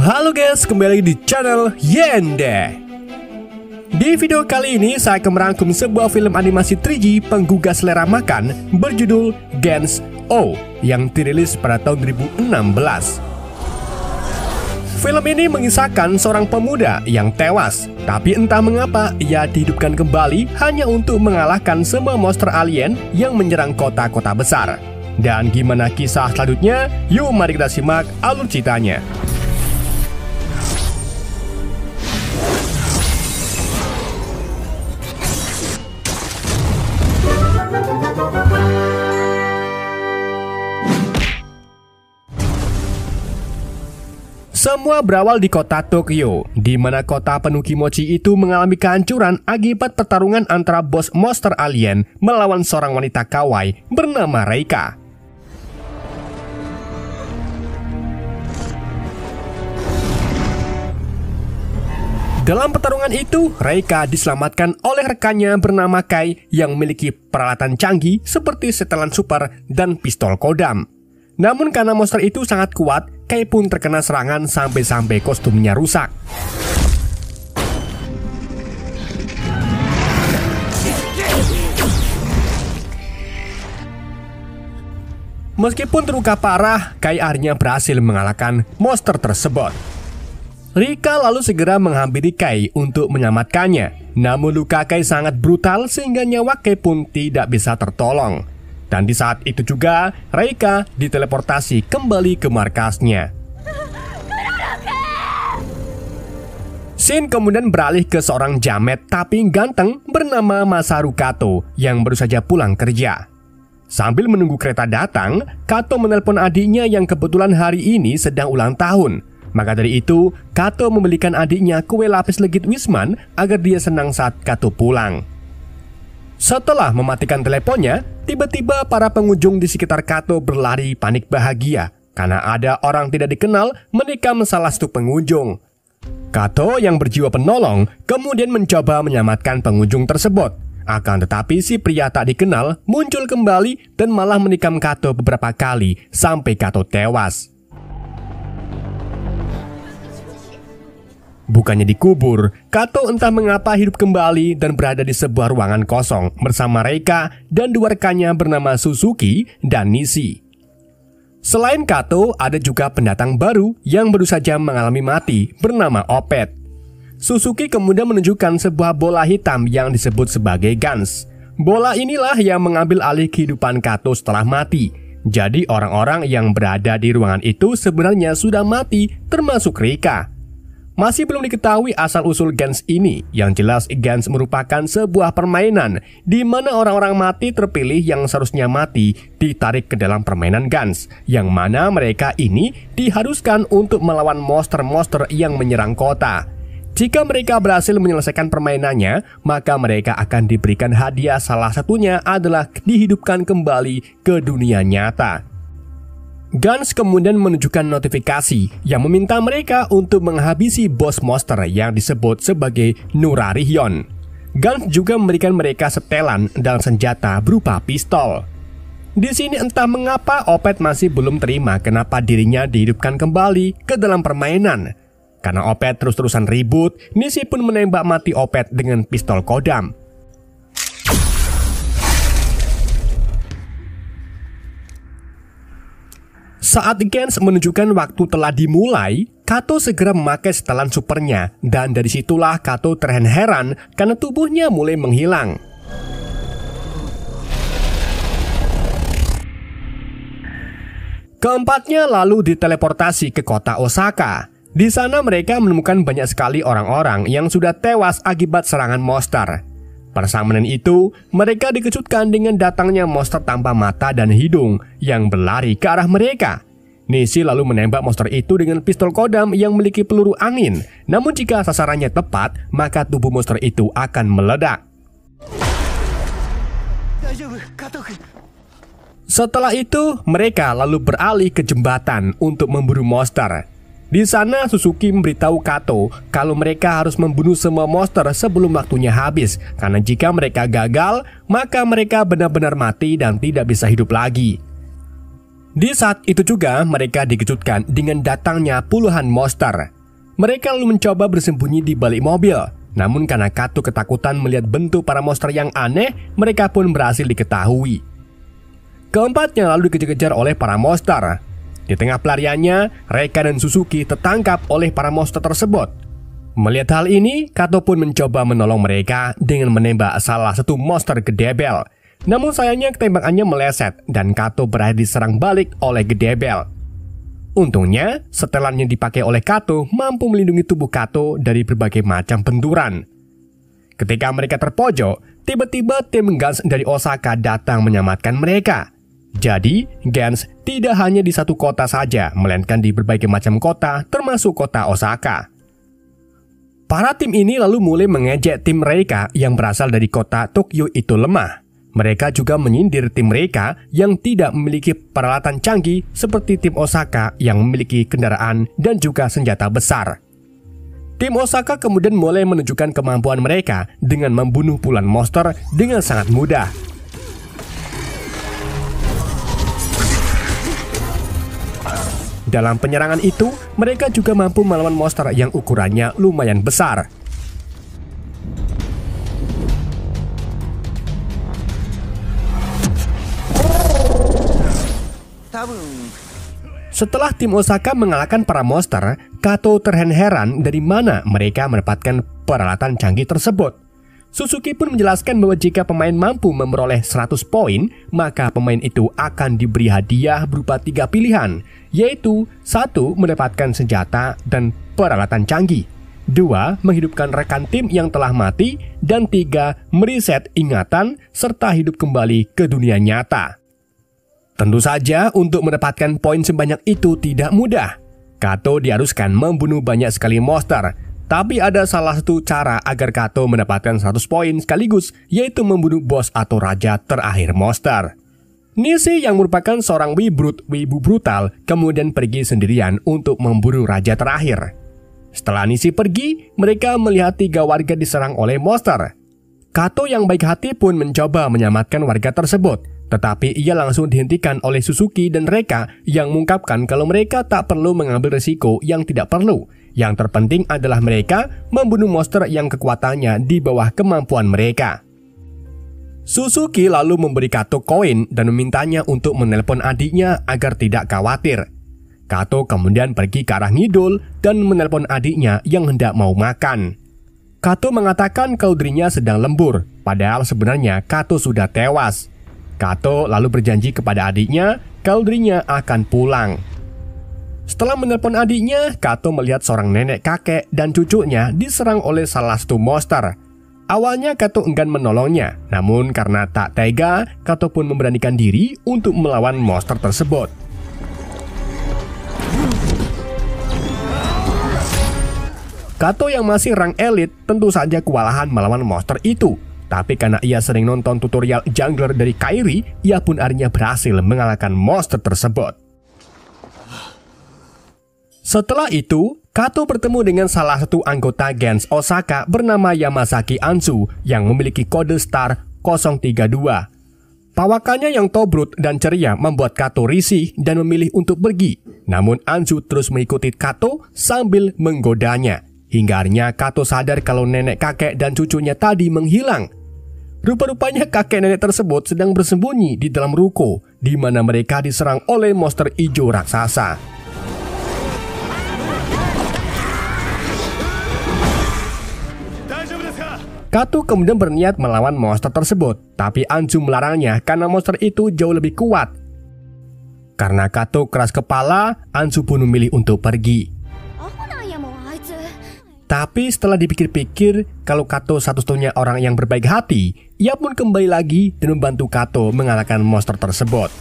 Halo guys, kembali lagi di channel Yende. Di video kali ini saya akan merangkum sebuah film animasi 3D penggugah selera makan berjudul Gens O yang dirilis pada tahun 2016. Film ini mengisahkan seorang pemuda yang tewas, tapi entah mengapa ia dihidupkan kembali hanya untuk mengalahkan semua monster alien yang menyerang kota-kota besar. Dan gimana kisah selanjutnya? Yuk mari kita simak alur ceritanya. Semua berawal di kota Tokyo, di mana kota penuh kimochi itu mengalami kehancuran akibat pertarungan antara bos monster alien melawan seorang wanita kawaii bernama Reika. Dalam pertarungan itu, Reika diselamatkan oleh rekannya bernama Kai yang memiliki peralatan canggih seperti setelan super dan pistol kodam. Namun karena monster itu sangat kuat, Kai pun terkena serangan sampai-sampai kostumnya rusak. Meskipun terluka parah, Kai akhirnya berhasil mengalahkan monster tersebut. Rika lalu segera menghampiri Kai untuk menyelamatkannya. Namun luka Kai sangat brutal sehingga nyawa Kai pun tidak bisa tertolong. Dan di saat itu juga, Reika diteleportasi kembali ke markasnya. Shin kemudian beralih ke seorang jamet tapi ganteng bernama Masaru Kato yang baru saja pulang kerja. Sambil menunggu kereta datang, Kato menelpon adiknya yang kebetulan hari ini sedang ulang tahun. Maka dari itu, Kato membelikan adiknya kue lapis legit Wisman agar dia senang saat Kato pulang. Setelah mematikan teleponnya, tiba-tiba para pengunjung di sekitar Kato berlari panik bahagia karena ada orang tidak dikenal menikam salah satu pengunjung. Kato yang berjiwa penolong kemudian mencoba menyelamatkan pengunjung tersebut. Akan tetapi si pria tak dikenal muncul kembali dan malah menikam Kato beberapa kali sampai Kato tewas. Bukannya dikubur, Kato entah mengapa hidup kembali dan berada di sebuah ruangan kosong bersama Reika dan dua rekannya bernama Suzuki dan Nishi. Selain Kato, ada juga pendatang baru yang baru saja mengalami mati bernama Opet. Suzuki kemudian menunjukkan sebuah bola hitam yang disebut sebagai Gans. Bola inilah yang mengambil alih kehidupan Kato setelah mati. Jadi orang-orang yang berada di ruangan itu sebenarnya sudah mati, termasuk Reika. Masih belum diketahui asal-usul Gens ini. Yang jelas Gens merupakan sebuah permainan di mana orang-orang mati terpilih yang seharusnya mati ditarik ke dalam permainan Gens, yang mana mereka ini diharuskan untuk melawan monster-monster yang menyerang kota. Jika mereka berhasil menyelesaikan permainannya, maka mereka akan diberikan hadiah, salah satunya adalah dihidupkan kembali ke dunia nyata. Gens kemudian menunjukkan notifikasi yang meminta mereka untuk menghabisi bos monster yang disebut sebagai Nurarihyon. Gens juga memberikan mereka setelan dan senjata berupa pistol. Di sini entah mengapa Opet masih belum terima kenapa dirinya dihidupkan kembali ke dalam permainan. Karena Opet terus-terusan ribut, Nishi pun menembak mati Opet dengan pistol kodam. Saat Gens menunjukkan waktu telah dimulai, Kato segera memakai setelan supernya dan dari situlah Kato terheran-heran karena tubuhnya mulai menghilang. Keempatnya lalu diteleportasi ke kota Osaka. Di sana mereka menemukan banyak sekali orang-orang yang sudah tewas akibat serangan monster. Persamaan itu, mereka dikejutkan dengan datangnya monster tanpa mata dan hidung yang berlari ke arah mereka. Nishi lalu menembak monster itu dengan pistol kodam yang memiliki peluru angin. Namun jika sasarannya tepat, maka tubuh monster itu akan meledak. Setelah itu, mereka lalu beralih ke jembatan untuk memburu monster. Di sana Suzuki memberitahu Kato kalau mereka harus membunuh semua monster sebelum waktunya habis, karena jika mereka gagal, maka mereka benar-benar mati dan tidak bisa hidup lagi. Di saat itu juga mereka dikejutkan dengan datangnya puluhan monster. Mereka lalu mencoba bersembunyi di balik mobil. Namun karena Kato ketakutan melihat bentuk para monster yang aneh, mereka pun berhasil diketahui. Keempatnya lalu dikejar-kejar oleh para monster. Di tengah pelariannya, Reika dan Suzuki tertangkap oleh para monster tersebut. Melihat hal ini, Kato pun mencoba menolong mereka dengan menembak salah satu monster Gedebel. Namun sayangnya tembakannya meleset dan Kato berakhir diserang balik oleh Gedebel. Untungnya, setelan yang dipakai oleh Kato mampu melindungi tubuh Kato dari berbagai macam benturan. Ketika mereka terpojok, tiba-tiba tim Gans dari Osaka datang menyelamatkan mereka. Jadi, Gans tidak hanya di satu kota saja, melainkan di berbagai macam kota, termasuk kota Osaka. Para tim ini lalu mulai mengejek tim Reika yang berasal dari kota Tokyo itu lemah. Mereka juga menyindir tim Reika yang tidak memiliki peralatan canggih seperti tim Osaka yang memiliki kendaraan dan juga senjata besar. Tim Osaka kemudian mulai menunjukkan kemampuan mereka dengan membunuh puluhan monster dengan sangat mudah. Dalam penyerangan itu, mereka juga mampu melawan monster yang ukurannya lumayan besar. Setelah tim Osaka mengalahkan para monster, Kato terheran-heran dari mana mereka mendapatkan peralatan canggih tersebut. Suzuki pun menjelaskan bahwa jika pemain mampu memperoleh 100 poin, maka pemain itu akan diberi hadiah berupa 3 pilihan, yaitu 1. Mendapatkan senjata dan peralatan canggih, 2. Menghidupkan rekan tim yang telah mati, dan 3. Mereset ingatan serta hidup kembali ke dunia nyata. Tentu saja untuk mendapatkan poin sebanyak itu tidak mudah. Kato diharuskan membunuh banyak sekali monster. Tapi ada salah satu cara agar Kato mendapatkan 100 poin sekaligus, yaitu membunuh bos atau raja terakhir monster. Nishi yang merupakan seorang wibu brutal kemudian pergi sendirian untuk memburu raja terakhir. Setelah Nishi pergi, mereka melihat 3 warga diserang oleh monster. Kato yang baik hati pun mencoba menyelamatkan warga tersebut, tetapi ia langsung dihentikan oleh Suzuki dan Reika yang mengungkapkan kalau mereka tak perlu mengambil risiko yang tidak perlu. Yang terpenting adalah mereka membunuh monster yang kekuatannya di bawah kemampuan mereka. Suzuki lalu memberi Kato koin dan memintanya untuk menelpon adiknya agar tidak khawatir. Kato kemudian pergi ke arah ngidul dan menelpon adiknya yang hendak mau makan. Kato mengatakan kalau dirinya sedang lembur, padahal sebenarnya Kato sudah tewas. Kato lalu berjanji kepada adiknya kalau dirinya akan pulang. Setelah menelpon adiknya, Kato melihat seorang nenek kakek dan cucunya diserang oleh salah satu monster. Awalnya Kato enggan menolongnya, namun karena tak tega, Kato pun memberanikan diri untuk melawan monster tersebut. Kato yang masih rank elit tentu saja kewalahan melawan monster itu. Tapi karena ia sering nonton tutorial jungler dari Kairi, ia pun akhirnya berhasil mengalahkan monster tersebut. Setelah itu, Kato bertemu dengan salah satu anggota Gens Osaka bernama Yamazaki Anzu yang memiliki kode star 032. Pawakannya yang tobrut dan ceria membuat Kato risih dan memilih untuk pergi. Namun Anzu terus mengikuti Kato sambil menggodanya. Hingga akhirnya Kato sadar kalau nenek kakek dan cucunya tadi menghilang. Rupa-rupanya kakek nenek tersebut sedang bersembunyi di dalam ruko, di mana mereka diserang oleh monster hijau raksasa. Kato kemudian berniat melawan monster tersebut, tapi Anzu melarangnya karena monster itu jauh lebih kuat. Karena Kato keras kepala, Anzu pun memilih untuk pergi. Tapi setelah dipikir-pikir, kalau Kato satu-satunya orang yang berbaik hati, ia pun kembali lagi dan membantu Kato mengalahkan monster tersebut.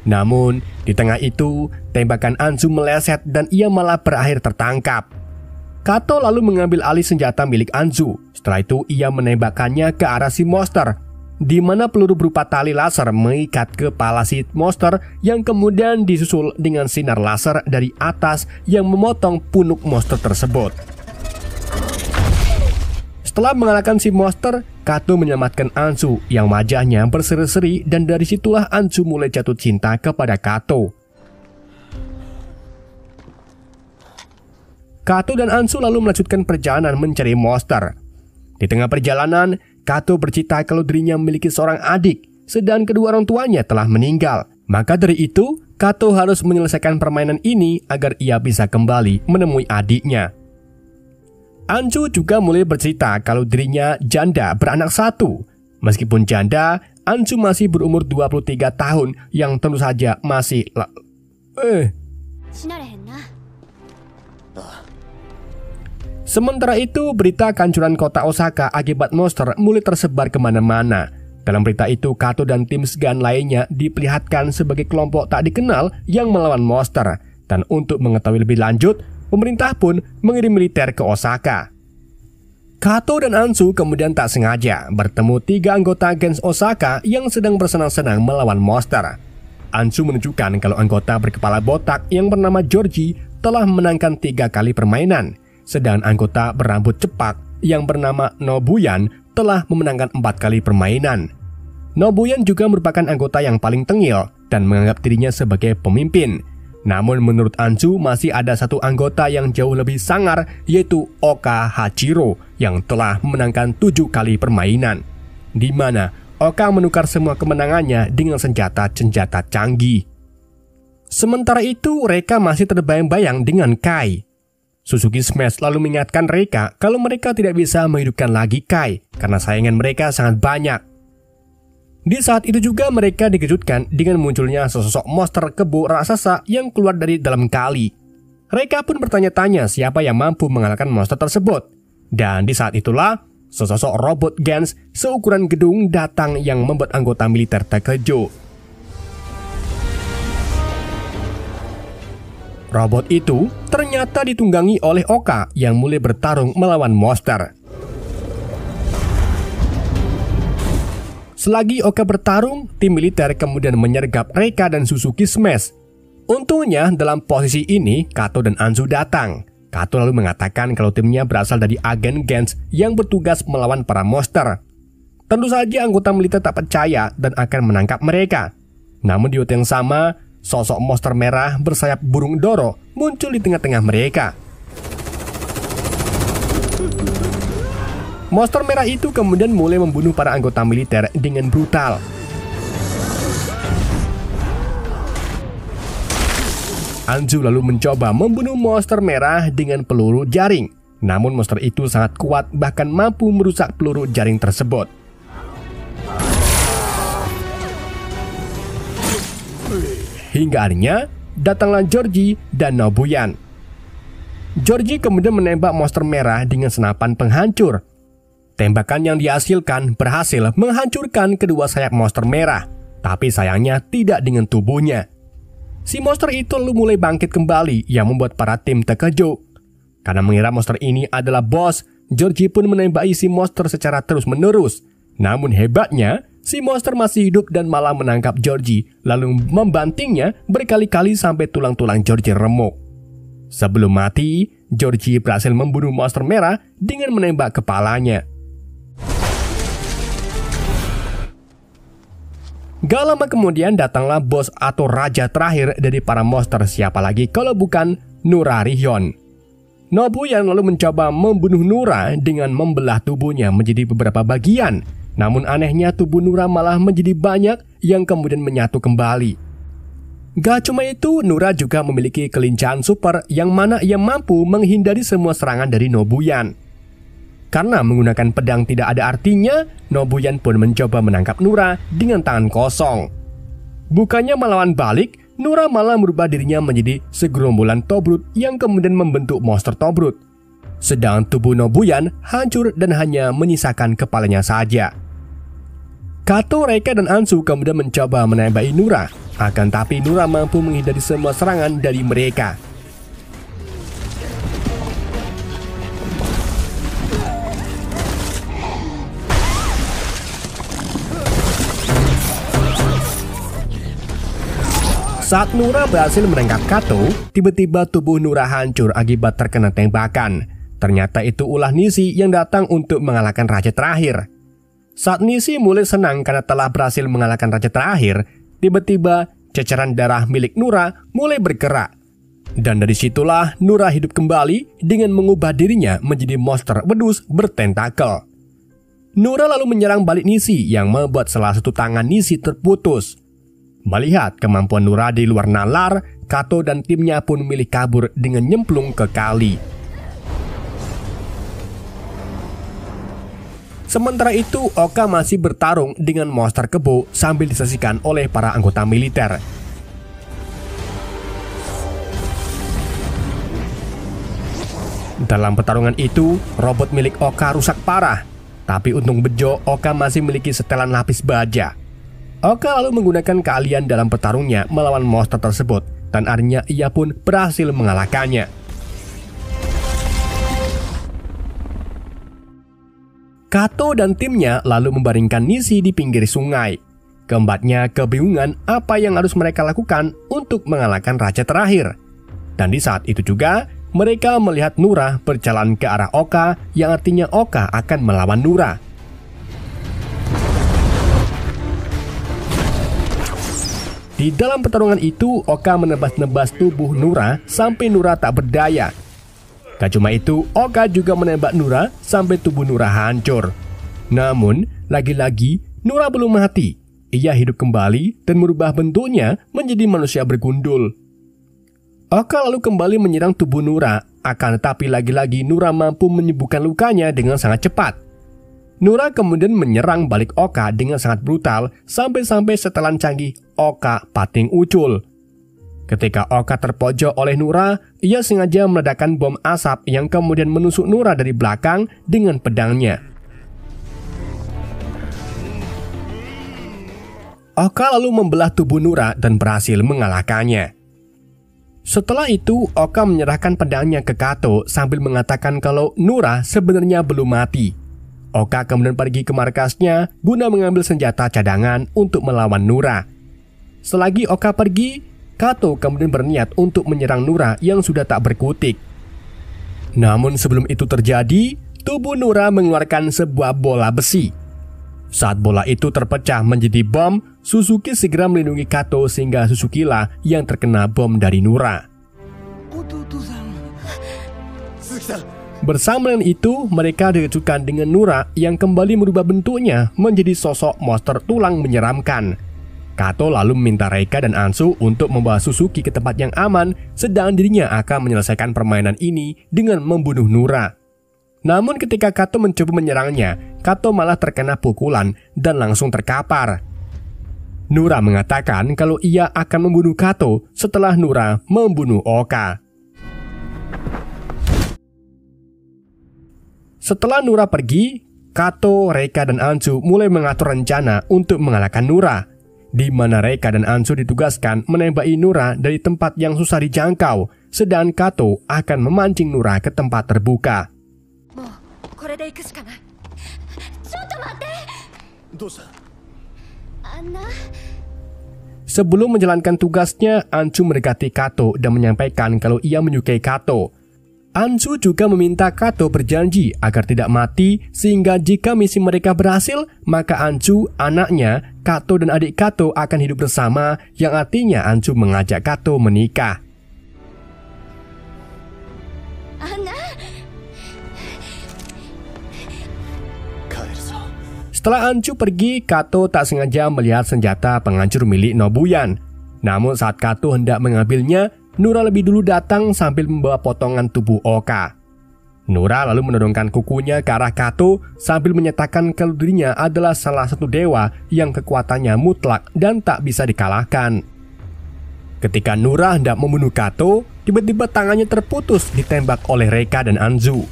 Namun, di tengah itu, tembakan Anzu meleset dan ia malah berakhir tertangkap. Kato lalu mengambil alih senjata milik Anzu. Setelah itu, ia menembakkannya ke arah si monster, di mana peluru berupa tali laser mengikat kepala si monster yang kemudian disusul dengan sinar laser dari atas yang memotong punuk monster tersebut. Setelah mengalahkan si monster, Kato menyelamatkan Anzu yang wajahnya berseri-seri dan dari situlah Anzu mulai jatuh cinta kepada Kato. Kato dan Ansu lalu melanjutkan perjalanan mencari monster. Di tengah perjalanan, Kato bercerita kalau dirinya memiliki seorang adik, sedang kedua orang tuanya telah meninggal. Maka dari itu, Kato harus menyelesaikan permainan ini agar ia bisa kembali menemui adiknya. Ansu juga mulai bercerita kalau dirinya janda beranak satu. Meskipun janda, Ansu masih berumur 23 tahun yang tentu saja masih Sementara itu, berita kehancuran kota Osaka akibat monster mulai tersebar kemana-mana. Dalam berita itu, Kato dan tim Sgan lainnya diperlihatkan sebagai kelompok tak dikenal yang melawan monster. Dan untuk mengetahui lebih lanjut, pemerintah pun mengirim militer ke Osaka. Kato dan Ansu kemudian tak sengaja bertemu 3 anggota Gens Osaka yang sedang bersenang-senang melawan monster. Ansu menunjukkan kalau anggota berkepala botak yang bernama Georgie telah memenangkan 3 kali permainan. Sedangkan anggota berambut cepak yang bernama Nobuyan telah memenangkan 4 kali permainan. Nobuyan juga merupakan anggota yang paling tengil dan menganggap dirinya sebagai pemimpin. Namun menurut Ansu masih ada satu anggota yang jauh lebih sangar, yaitu Oka Hachiro yang telah memenangkan 7 kali permainan, di mana Oka menukar semua kemenangannya dengan senjata-senjata canggih. Sementara itu, Reika masih terbayang-bayang dengan Kai. Suzuki Smash lalu mengingatkan Reika kalau mereka tidak bisa menghidupkan lagi Kai karena saingan mereka sangat banyak. Di saat itu juga mereka dikejutkan dengan munculnya sesosok monster kebo raksasa yang keluar dari dalam kali. Reika pun bertanya-tanya siapa yang mampu mengalahkan monster tersebut. Dan di saat itulah sesosok robot Gens seukuran gedung datang yang membuat anggota militer terkejut. Robot itu ternyata ditunggangi oleh Oka yang mulai bertarung melawan monster. Selagi Oka bertarung, tim militer kemudian menyergap Reika dan Suzuki Smash. Untungnya dalam posisi ini Kato dan Ansu datang. Kato lalu mengatakan kalau timnya berasal dari agen Gens yang bertugas melawan para monster. Tentu saja anggota militer tak percaya dan akan menangkap mereka. Namun di waktu yang sama, sosok monster merah bersayap burung Doro muncul di tengah-tengah mereka. Monster merah itu kemudian mulai membunuh para anggota militer dengan brutal. Ansu lalu mencoba membunuh monster merah dengan peluru jaring. Namun monster itu sangat kuat, bahkan mampu merusak peluru jaring tersebut. Hingga akhirnya datanglah Georgie dan Nobuyan. Georgie kemudian menembak monster merah dengan senapan penghancur. Tembakan yang dihasilkan berhasil menghancurkan kedua sayap monster merah, tapi sayangnya tidak dengan tubuhnya. Si monster itu lalu mulai bangkit kembali yang membuat para tim terkejut. Karena mengira monster ini adalah bos, Georgie pun menembaki si monster secara terus-menerus. Namun hebatnya, si monster masih hidup dan malah menangkap Georgie, lalu membantingnya berkali-kali sampai tulang-tulang Georgie remuk. Sebelum mati, Georgie berhasil membunuh monster merah dengan menembak kepalanya. Gak lama kemudian datanglah bos atau raja terakhir dari para monster, siapa lagi kalau bukan Nura Rihyon. Nobuyan lalu mencoba membunuh Nura dengan membelah tubuhnya menjadi beberapa bagian. Namun anehnya tubuh Nura malah menjadi banyak yang kemudian menyatu kembali. Gak cuma itu, Nura juga memiliki kelincahan super yang mana ia mampu menghindari semua serangan dari Nobuyan. Karena menggunakan pedang tidak ada artinya, Nobuyan pun mencoba menangkap Nura dengan tangan kosong. Bukannya melawan balik, Nura malah merubah dirinya menjadi segerombolan Tobrut yang kemudian membentuk monster Tobrut. Sedang tubuh Nobuyan hancur dan hanya menyisakan kepalanya saja. Kato, Reika, dan Ansu kemudian mencoba menembaki Nura. Akan tapi Nura mampu menghindari semua serangan dari mereka. Saat Nura berhasil menangkap Kato, tiba-tiba tubuh Nura hancur akibat terkena tembakan. Ternyata itu ulah Nishi yang datang untuk mengalahkan raja terakhir. Saat Nishi mulai senang karena telah berhasil mengalahkan raja terakhir, tiba-tiba ceceran darah milik Nura mulai bergerak. Dan dari situlah Nura hidup kembali dengan mengubah dirinya menjadi monster wedus bertentakel. Nura lalu menyerang balik Nisi yang membuat salah satu tangan Nisi terputus. Melihat kemampuan Nura di luar nalar, Kato dan timnya pun memilih kabur dengan nyemplung ke kali. Sementara itu, Oka masih bertarung dengan monster kebo sambil disaksikan oleh para anggota militer. Dalam pertarungan itu, robot milik Oka rusak parah. Tapi untung bejo, Oka masih memiliki setelan lapis baja. Oka lalu menggunakan keahlian dalam pertarungnya melawan monster tersebut, dan akhirnya ia pun berhasil mengalahkannya. Kato dan timnya lalu membaringkan Nisi di pinggir sungai. Keempatnya kebingungan apa yang harus mereka lakukan untuk mengalahkan raja terakhir. Dan di saat itu juga, mereka melihat Nura berjalan ke arah Oka, yang artinya Oka akan melawan Nura. Di dalam pertarungan itu, Oka menebas-nebas tubuh Nura sampai Nura tak berdaya. Gak cuma itu, Oka juga menembak Nura sampai tubuh Nura hancur. Namun, lagi-lagi Nura belum mati. Ia hidup kembali dan merubah bentuknya menjadi manusia bergundul. Oka lalu kembali menyerang tubuh Nura, akan tetapi lagi-lagi Nura mampu menyembuhkan lukanya dengan sangat cepat. Nura kemudian menyerang balik Oka dengan sangat brutal sampai-sampai setelan canggih Oka pating ucul. Ketika Oka terpojok oleh Nura, ia sengaja meledakkan bom asap yang kemudian menusuk Nura dari belakang dengan pedangnya. Oka lalu membelah tubuh Nura dan berhasil mengalahkannya. Setelah itu, Oka menyerahkan pedangnya ke Kato sambil mengatakan kalau Nura sebenarnya belum mati. Oka kemudian pergi ke markasnya guna mengambil senjata cadangan untuk melawan Nura. Selagi Oka pergi, Kato kemudian berniat untuk menyerang Nura yang sudah tak berkutik. Namun sebelum itu terjadi, tubuh Nura mengeluarkan sebuah bola besi. Saat bola itu terpecah menjadi bom, Suzuki segera melindungi Kato sehingga Suzuki lah yang terkena bom dari Nura. Bersama dengan itu, mereka dikejutkan dengan Nura yang kembali merubah bentuknya menjadi sosok monster tulang menyeramkan. Kato lalu meminta Reika dan Ansu untuk membawa Suzuki ke tempat yang aman, sedang dirinya akan menyelesaikan permainan ini dengan membunuh Nura. Namun ketika Kato mencoba menyerangnya, Kato malah terkena pukulan dan langsung terkapar. Nura mengatakan kalau ia akan membunuh Kato setelah Nura membunuh Oka. Setelah Nura pergi, Kato, Reika, dan Ansu mulai mengatur rencana untuk mengalahkan Nura, di mana Reika dan Ansu ditugaskan menembaki Nura dari tempat yang susah dijangkau, sedang Kato akan memancing Nura ke tempat terbuka. Sebelum menjalankan tugasnya, Ansu mendekati Kato dan menyampaikan kalau ia menyukai Kato. Ansu juga meminta Kato berjanji agar tidak mati, sehingga jika misi mereka berhasil, maka Ansu, anaknya, Kato dan adik Kato akan hidup bersama, yang artinya Ansu mengajak Kato menikah. Setelah Ansu pergi, Kato tak sengaja melihat senjata penghancur milik Nobuyan. Namun saat Kato hendak mengambilnya, Nura lebih dulu datang sambil membawa potongan tubuh Oka. Nura lalu menodongkan kukunya ke arah Kato sambil menyatakan kalau dirinya adalah salah satu dewa yang kekuatannya mutlak dan tak bisa dikalahkan. Ketika Nura hendak membunuh Kato, tiba-tiba tangannya terputus ditembak oleh Reika dan Anzu.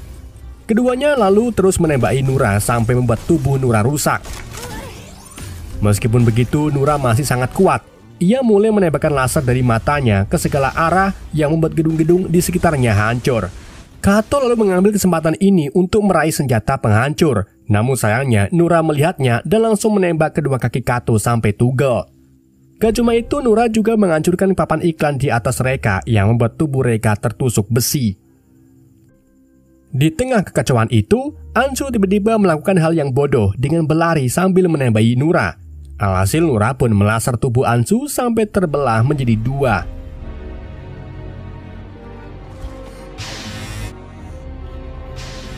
Keduanya lalu terus menembaki Nura sampai membuat tubuh Nura rusak. Meskipun begitu, Nura masih sangat kuat. Ia mulai menembakkan laser dari matanya ke segala arah yang membuat gedung-gedung di sekitarnya hancur. Kato lalu mengambil kesempatan ini untuk meraih senjata penghancur. Namun sayangnya, Nura melihatnya dan langsung menembak kedua kaki Kato sampai tugel. Gak cuma itu, Nura juga menghancurkan papan iklan di atas Reika yang membuat tubuh Reika tertusuk besi. Di tengah kekacauan itu, Ansu tiba-tiba melakukan hal yang bodoh dengan berlari sambil menembaki Nura. Alhasil Nura pun melaser tubuh Ansu sampai terbelah menjadi dua.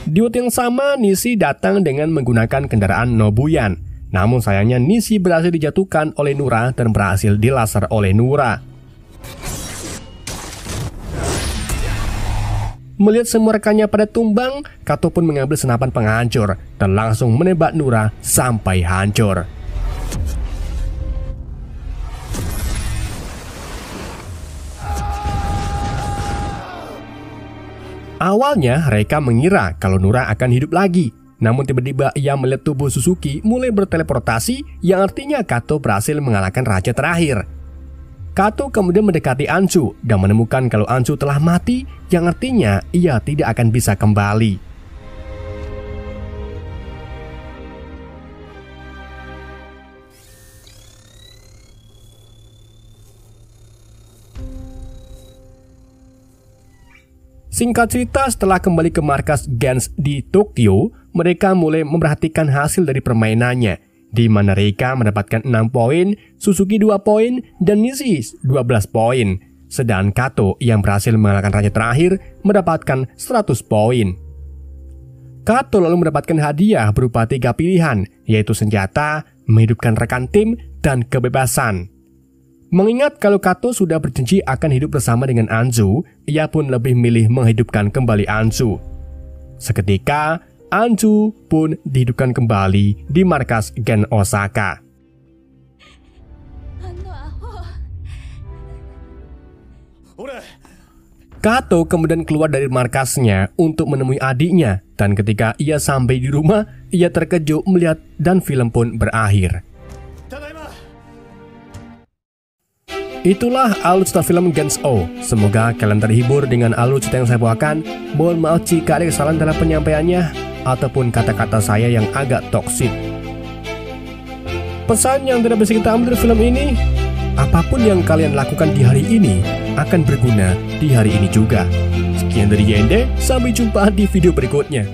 Di waktu yang sama, Nishi datang dengan menggunakan kendaraan Nobuyan. Namun sayangnya Nishi berhasil dijatuhkan oleh Nura dan berhasil dilaser oleh Nura. Melihat semua rekannya pada tumbang, Kato pun mengambil senapan penghancur dan langsung menembak Nura sampai hancur. Awalnya Reika mengira kalau Nura akan hidup lagi. Namun tiba-tiba ia melihat tubuh Suzuki mulai berteleportasi, yang artinya Kato berhasil mengalahkan raja terakhir. Kato kemudian mendekati Anzu dan menemukan kalau Anzu telah mati, yang artinya ia tidak akan bisa kembali. Singkat cerita, setelah kembali ke markas Gens di Tokyo, mereka mulai memperhatikan hasil dari permainannya, di mana Reika mendapatkan 6 poin, Suzuki 2 poin, dan Nishi 12 poin. Sedangkan Kato yang berhasil mengalahkan raja terakhir mendapatkan 100 poin. Kato lalu mendapatkan hadiah berupa 3 pilihan, yaitu senjata, menghidupkan rekan tim, dan kebebasan. Mengingat kalau Kato sudah berjanji akan hidup bersama dengan Anzu, ia pun lebih milih menghidupkan kembali Anzu. Seketika, Anzu pun dihidupkan kembali di markas Gen Osaka. Kato kemudian keluar dari markasnya untuk menemui adiknya, dan ketika ia sampai di rumah, ia terkejut melihat dan film pun berakhir. Itulah alur cerita film Gens O. Semoga kalian terhibur dengan alur cerita yang saya bawakan. Mohon maaf jika ada kesalahan dalam penyampaiannya ataupun kata-kata saya yang agak toksik. Pesan yang tidak bisa kita ambil dari film ini, apapun yang kalian lakukan di hari ini akan berguna di hari ini juga. Sekian dari Yende, sampai jumpa di video berikutnya.